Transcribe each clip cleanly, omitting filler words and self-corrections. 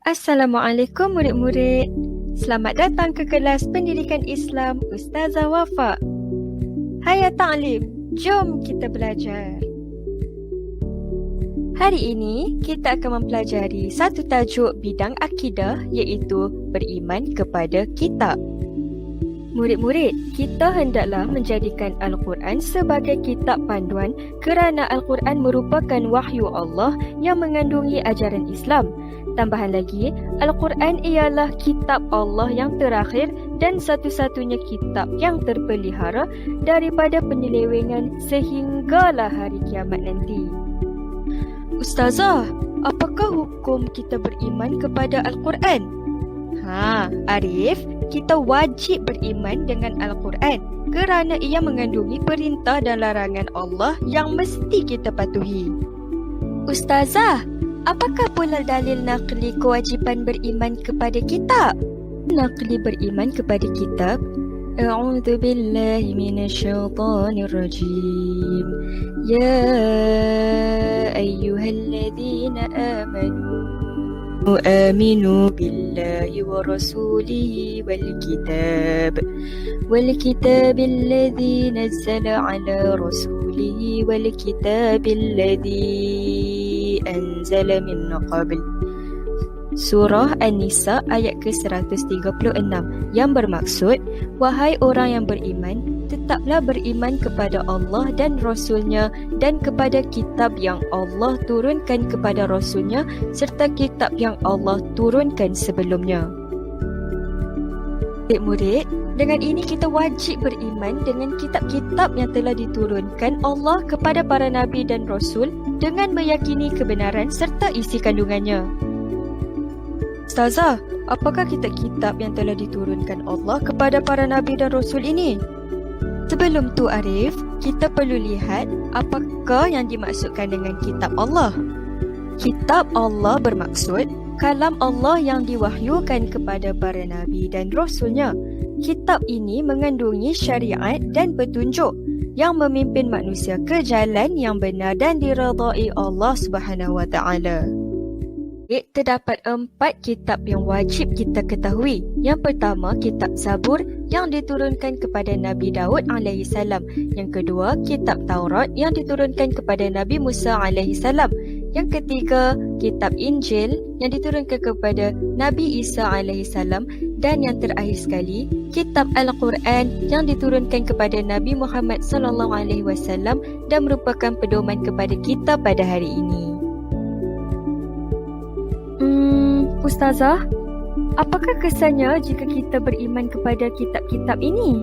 Assalamualaikum murid-murid. Selamat datang ke kelas Pendidikan Islam Ustazah Wafa. Hayya ta'lim, jom kita belajar. Hari ini kita akan mempelajari satu tajuk bidang akidah iaitu beriman kepada kitab. Murid-murid, kita hendaklah menjadikan Al-Quran sebagai kitab panduan kerana Al-Quran merupakan wahyu Allah yang mengandungi ajaran Islam. Tambahan lagi, Al-Quran ialah kitab Allah yang terakhir dan satu-satunya kitab yang terpelihara daripada penyelewengan sehinggalah hari kiamat nanti. Ustazah, apakah hukum kita beriman kepada Al-Quran? Arif, kita wajib beriman dengan Al-Quran kerana ia mengandungi perintah dan larangan Allah yang mesti kita patuhi. Ustazah, apakah pula dalil naqli kewajipan beriman kepada kitab? Naqli beriman kepada kitab. A'udzu billahi minasyaitonir rajim. Ya ayyuhalladzina aminu billahi wa rasulihi wal kitab alladzi nazzala ala rasulihi wal kitab alladzi anzala min qabl. Surah An-Nisa ayat ke-136 yang bermaksud, wahai orang yang beriman, tetaplah beriman kepada Allah dan Rasulnya dan kepada kitab yang Allah turunkan kepada Rasulnya serta kitab yang Allah turunkan sebelumnya. Murid-murid, dengan ini kita wajib beriman dengan kitab-kitab yang telah diturunkan Allah kepada para Nabi dan Rasul dengan meyakini kebenaran serta isi kandungannya. Ustazah, apakah kitab-kitab yang telah diturunkan Allah kepada para Nabi dan Rasul ini? Sebelum tu Arif, kita perlu lihat apakah yang dimaksudkan dengan kitab Allah. Kitab Allah bermaksud kalam Allah yang diwahyukan kepada para Nabi dan Rasulnya. Kitab ini mengandungi syariat dan petunjuk yang memimpin manusia ke jalan yang benar dan diredai Allah Subhanahu Wa Taala. Terdapat 4 kitab yang wajib kita ketahui. Yang pertama, kitab Zabur yang diturunkan kepada Nabi Daud AS. Yang kedua, kitab Taurat yang diturunkan kepada Nabi Musa AS. Yang ketiga, kitab Injil yang diturunkan kepada Nabi Isa AS. Dan yang terakhir sekali, kitab Al-Quran yang diturunkan kepada Nabi Muhammad SAW dan merupakan pedoman kepada kita pada hari ini. Ustazah, apakah kesannya jika kita beriman kepada kitab-kitab ini?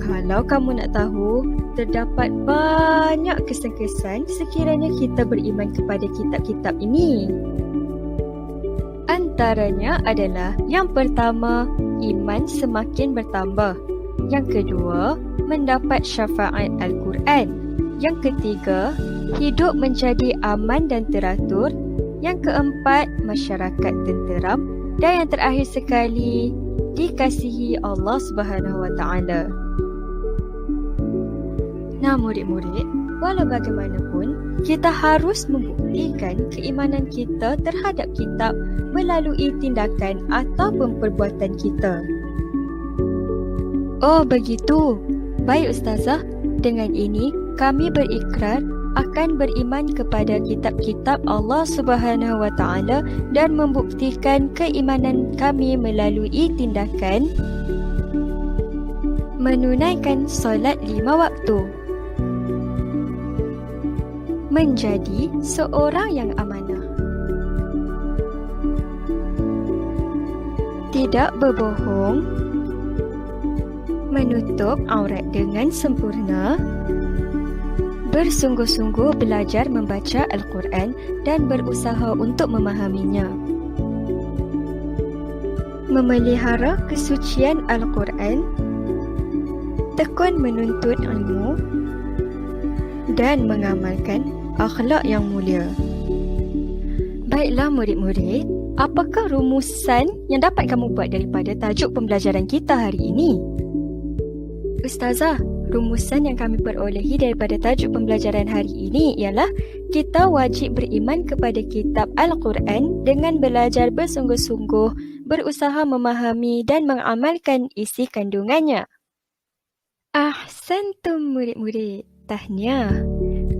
Kalau kamu nak tahu, terdapat banyak kesan-kesan sekiranya kita beriman kepada kitab-kitab ini. Antaranya adalah yang pertama, iman semakin bertambah. Yang kedua, mendapat syafaat Al-Quran. Yang ketiga, hidup menjadi aman dan teratur. Yang keempat, masyarakat tenteram. Dan yang terakhir sekali, dikasihi Allah Subhanahu Wa Taala. Nah murid-murid, walau bagaimanapun, kita harus membuktikan keimanan kita terhadap kitab melalui tindakan ataupun perbuatan kita. Oh begitu. Baik Ustazah, dengan ini kami berikrar akan beriman kepada kitab-kitab Allah Subhanahu Wa Taala dan membuktikan keimanan kami melalui tindakan menunaikan solat 5 waktu, menjadi seorang yang amanah, tidak berbohong, menutup aurat dengan sempurna, bersungguh-sungguh belajar membaca Al-Quran dan berusaha untuk memahaminya, memelihara kesucian Al-Quran, tekun menuntut ilmu dan mengamalkan akhlak yang mulia. Baiklah murid-murid, apakah rumusan yang dapat kamu buat daripada tajuk pembelajaran kita hari ini? Ustazah, rumusan yang kami perolehi daripada tajuk pembelajaran hari ini ialah Kita wajib beriman kepada kitab Al-Quran dengan belajar bersungguh-sungguh, berusaha memahami dan mengamalkan isi kandungannya. Ahsantum murid-murid. Tahniah.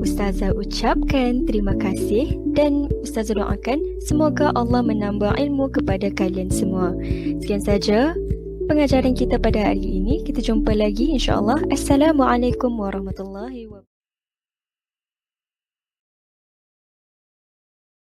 Ustazah ucapkan terima kasih dan Ustazah doakan semoga Allah menambah ilmu kepada kalian semua. Sekian saja pengajaran kita pada hari ini. Kita jumpa lagi insya-Allah. Assalamualaikum warahmatullahi wabarakatuh.